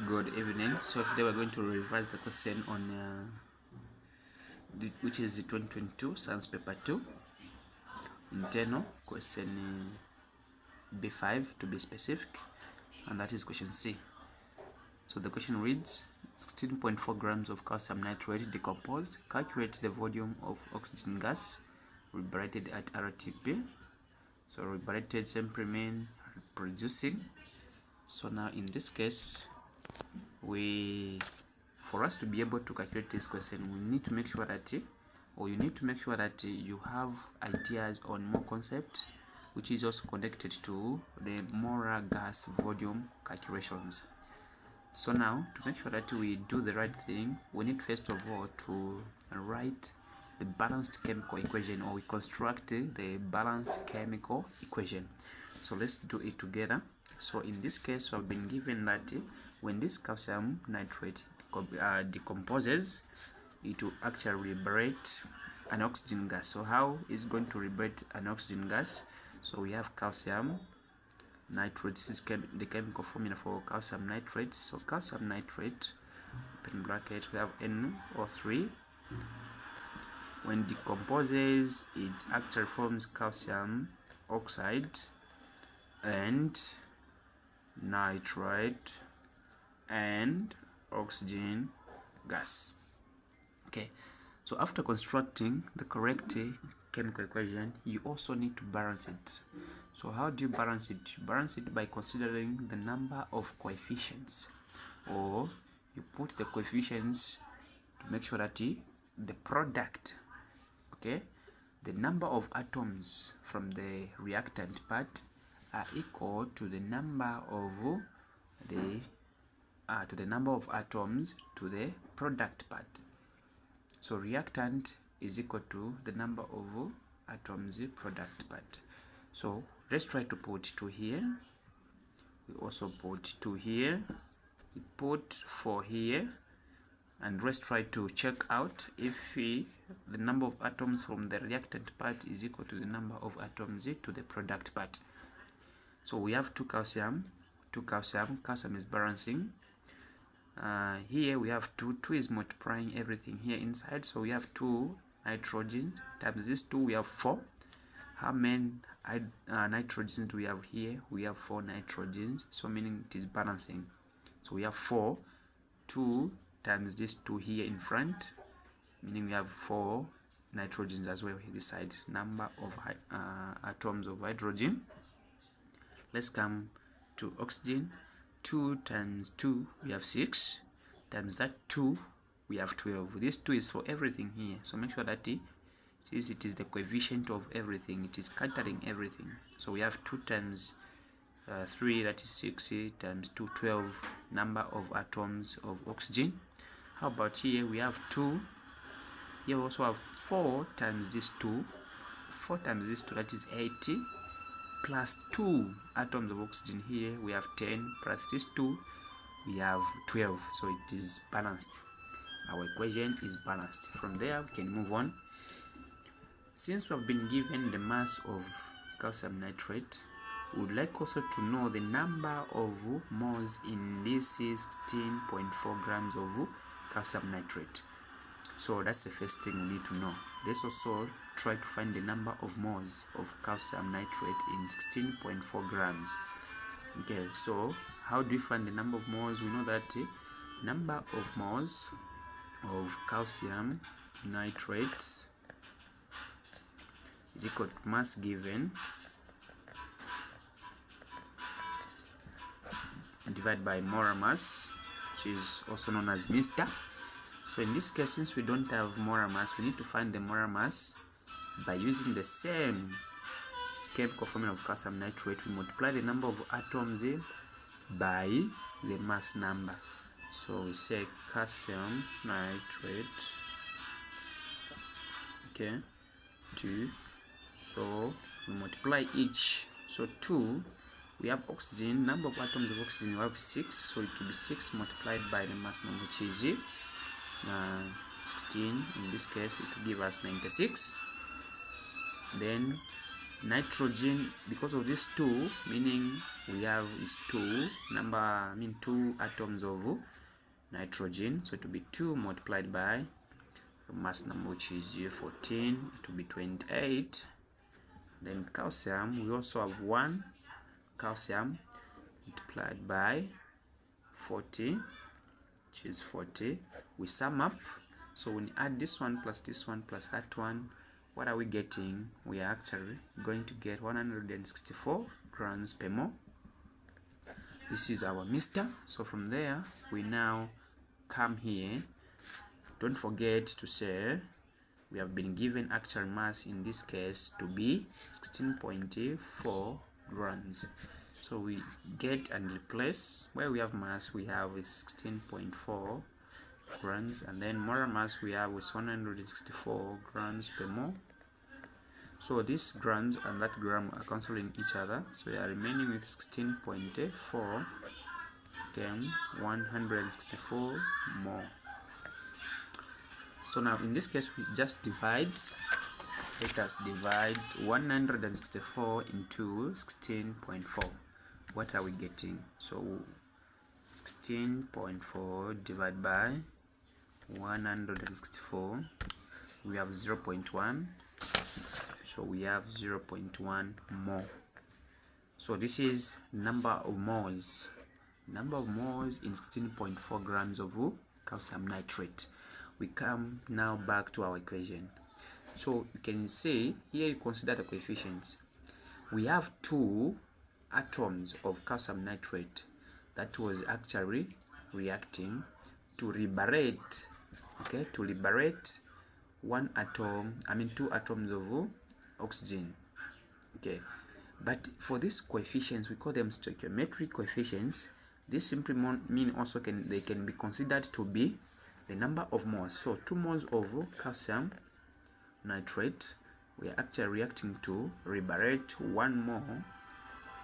Good evening. So today we're going to revise the question on which is the 2022 Science Paper 2 internal question B5 to be specific, and that is question C. So the question reads 16.4 grams of calcium nitrate decomposed. Calculate the volume of oxygen gas liberated at RTP. So liberated simply mean producing. So now in this case, for us to be able to calculate this question, we need to make sure that you have ideas on more concept, which is also connected to the molar gas volume calculations. So now, to make sure that we do the right thing, we need first of all to write the balanced chemical equation, or we construct the balanced chemical equation. So let's do it together. So in this case, we have been given that when this calcium nitrate decomposes, it will actually liberate an oxygen gas. So how is going to liberate an oxygen gas? So we have calcium nitrate. This is the chemical formula for calcium nitrate. So calcium nitrate, open bracket, we have NO3. When decomposes, it actually forms calcium oxide and nitrate and oxygen gas. Okay, so after constructing the correct chemical equation, you also need to balance it. So how do you balance it? You balance it by considering the number of coefficients, or you put the coefficients to make sure that the product, okay, the number of atoms from the reactant part are equal to the number of atoms to the product part. So reactant is equal to the number of atoms product part. So let's try to put 2 here. We also put 2 here. We put 4 here. And let's try to check out if the number of atoms from the reactant part is equal to the number of atoms to the product part. So we have 2 calcium. Calcium is balancing. Here we have 2 is multiplying everything here inside. So we have 2 nitrogen times this 2, we have 4. How many nitrogens do we have here? We have 4 nitrogens, so meaning it is balancing. So we have 4, 2 times this 2 here in front, meaning we have 4 nitrogens as well here this side. Number of atoms of hydrogen. Let's come to oxygen. 2 times 2, we have 6, times that 2, we have 12. This 2 is for everything here, so make sure that it is the coefficient of everything, it is scattering everything. So we have 2 times 3, that is 6, times 2, 12, number of atoms of oxygen. How about here? We have 2. Here we also have 4 times this 2, 4 times this 2, that is 80, plus 2 atoms of oxygen. Here we have 10, plus this 2, we have 12. So it is balanced. Our equation is balanced. From there we can move on. Since we have been given the mass of calcium nitrate, we would like also to know the number of moles in this 16.4 grams of calcium nitrate. So that's the first thing we need to know. Let's also try to find the number of moles of calcium nitrate in 16.4 grams. Okay, so how do we find the number of moles? We know that number of moles of calcium nitrate is equal to mass given divided by molar mass, which is also known as Mr. So in this case, since we don't have molar mass, we need to find the molar mass by using the same chemical formula of calcium nitrate. We multiply the number of atoms by the mass number. So we say calcium nitrate, okay, 2. So we multiply each. So 2, we have oxygen, number of atoms of oxygen, we have 6. So it will be 6 multiplied by the mass number, which is 16. In this case, it will give us 96. Then Nitrogen, because of this 2, meaning we have is 2 2 atoms of nitrogen, so it will be 2 multiplied by mass number, which is 14, it will be 28. Then calcium, we also have 1 calcium multiplied by 40, which is 40. We sum up, so when you add this one plus that one, what are we getting? We are actually going to get 164 grams per mole. This is our mixture. So from there, we now come here. Don't forget to say we have been given actual mass in this case to be 16.4 grams. So we get and replace where we have mass, we have is 16.4 grams, and then molar mass we have is 164 grams per mole. So this grams and that gram are cancelling each other, so we are remaining with 16.4 again 164 more. So now in this case we just divide. Let us divide 164 into 16.4. What are we getting? So 16.4 divided by 164, we have 0.1. So we have 0.1 mole. So this is number of moles. Number of moles in 16.4 grams of calcium nitrate. We come now back to our equation. So you can see here, you consider the coefficients. We have 2 atoms of calcium nitrate that was actually reacting to liberate, okay, to liberate 2 atoms of oxygen, okay. But for these coefficients, we call them stoichiometric coefficients. This simply mean also they can be considered to be the number of moles. So 2 moles of calcium nitrate, we are actually reacting to liberate 1 mole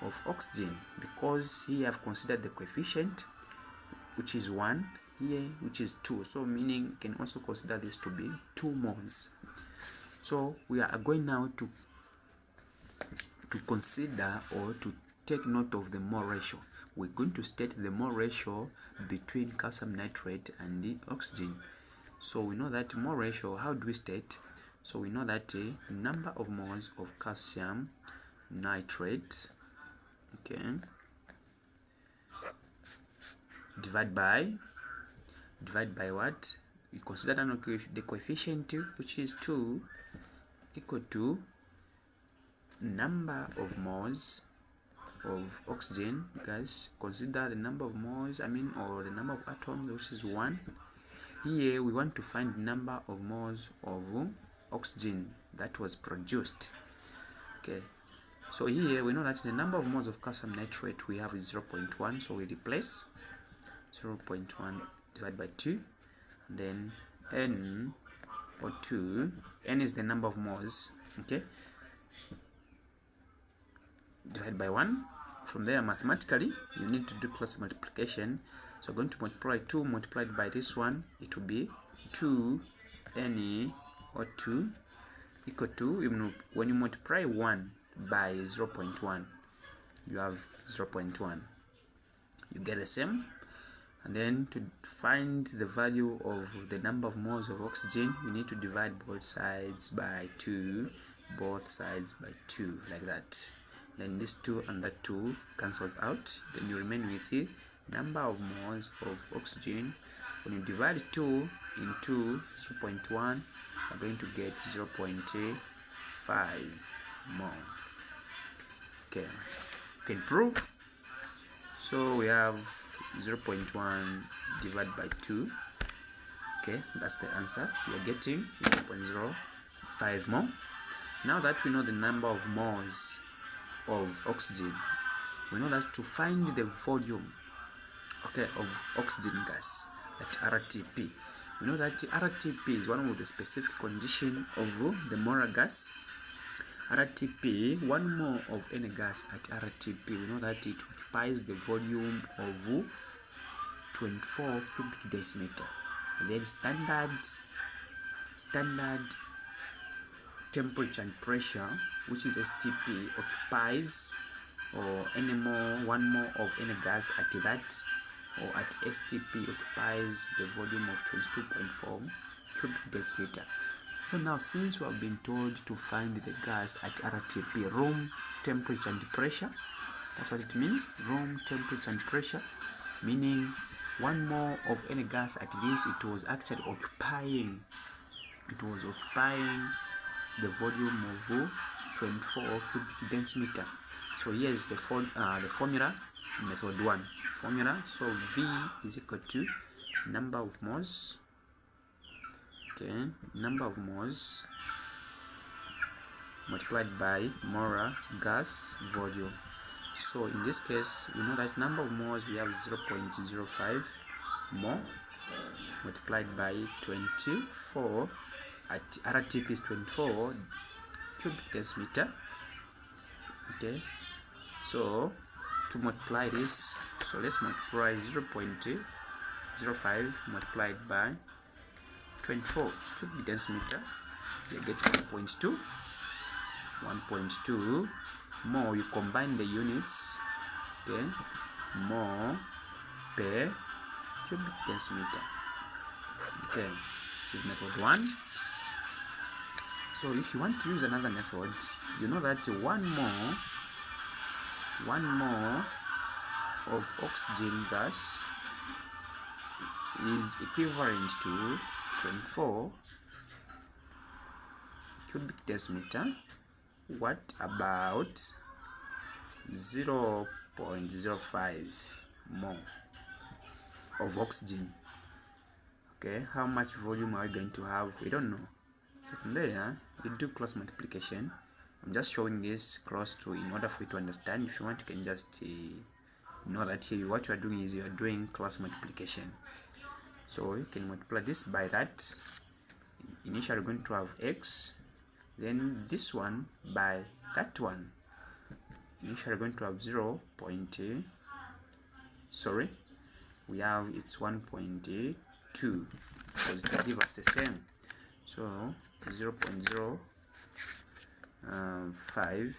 of oxygen, because here I've considered the coefficient which is 1, here which is 2, so meaning you can also consider this to be 2 moles. So we are going now to consider or to take note of the mole ratio. We're going to state the mole ratio between calcium nitrate and the oxygen. So we know that mole ratio, how do we state? So we know that the number of moles of calcium nitrate, okay, divide by what? We consider the coefficient, which is 2, equal to number of moles of oxygen. Guys, consider the number of moles, or the number of atoms, which is 1. Here we want to find the number of moles of oxygen that was produced, okay. So here we know that the number of moles of calcium nitrate we have is 0.1, so we replace 0.1 divided by 2, and then n, or 2, n is the number of moles, okay, divided by 1. From there, mathematically you need to do cross multiplication. So going to multiply 2 multiplied by this one, it will be 2 n, or 2, equal to, when you multiply 1 by 0.1, you have 0.1, you get the same. And then to find the value of the number of moles of oxygen, you need to divide both sides by 2, like that. Then this 2 and that 2 cancels out, then you remain with the number of moles of oxygen. When you divide 2 into 0.1, you're going to get 0.5 mole. Okay, you can prove. So we have 0.1 divided by 2. Okay, that's the answer. We are getting 0.05 mole. Now that we know the number of moles of oxygen, we know that to find the volume, okay, of oxygen gas at RTP, we know that RTP is one of the specific conditions of the molar gas. RTP, 1 mole of any gas at RTP, we know that it occupies the volume of 24 cubic decimeter. And then standard temperature and pressure, which is STP, occupies or one more of any gas at that or at STP occupies the volume of 22.4 cubic deciliter. So now, since we have been told to find the gas at RTP, room temperature and pressure, that's what it means, room temperature and pressure, meaning one more of any gas at this, it was actually occupying the volume of 24 cubic decimeter. So here is the formula, method 1 formula. So V is equal to number of moles, number of moles multiplied by molar gas volume. So in this case, we know that number of moles, we have 0.05 mole multiplied by 24 at RTP is 24 cubic decimeter. Okay, so to multiply this, so let's multiply 0.05 multiplied by 24 cubic decimeter, you get 1.2 more. You combine the units, okay, mole per cubic decimeter. Okay, this is method 1. So if you want to use another method, you know that one more of oxygen gas is equivalent to 24 cubic decimeter. What about 0.05 more of oxygen? Okay, how much volume are we going to have? We don't know. So from there, you do cross multiplication. I'm just showing this cross to in order for you to understand. If you want, you can just know that here what you are doing is you are doing cross multiplication. So you can multiply this by that. Initially, you're going to have x, then this one by that one. Initially, we're going to have 0. We have it's 1.2 because it will give us the same. So 0.05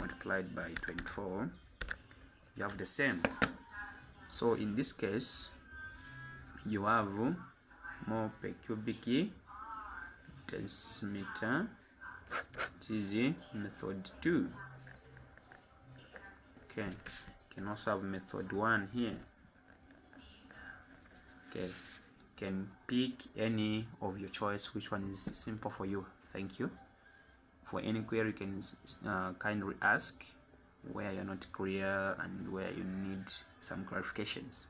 multiplied by 24, you have the same. So in this case, you have more per cubic decimeter. It is method 2. Okay, you can also have method 1 here. Okay, you can pick any of your choice, which one is simple for you. Thank you. For any query, you can kindly ask where you're not clear and where you need some clarifications.